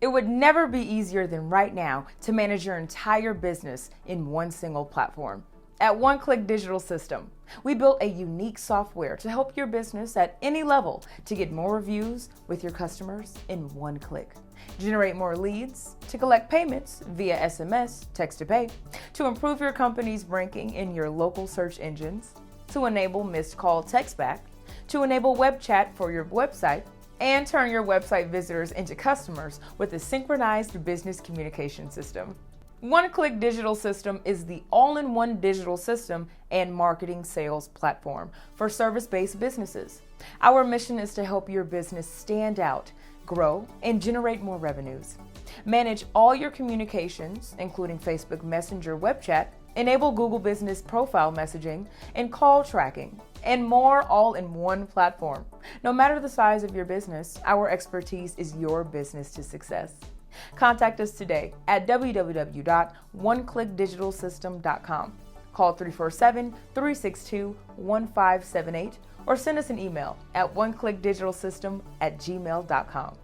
It would never be easier than right now to manage your entire business in one single platform. At One Click Digital System, we built a unique software to help your business at any level to get more reviews with your customers in one click, generate more leads, to collect payments via SMS, text to pay, to improve your company's ranking in your local search engines, to enable missed call text back, to enable web chat for your website, and turn your website visitors into customers with a synchronized business communication system. One Click Digital System is the all-in-one digital system and marketing sales platform for service-based businesses. Our mission is to help your business stand out, grow, and generate more revenues. Manage all your communications, including Facebook Messenger web chat, enable Google Business Profile messaging, and call tracking, and more all in one platform. No matter the size of your business, our expertise is your business to success. Contact us today at www.oneclickdigitalsystem.com. Call 347-362-1578 or send us an email at oneclickdigitalsystem@gmail.com.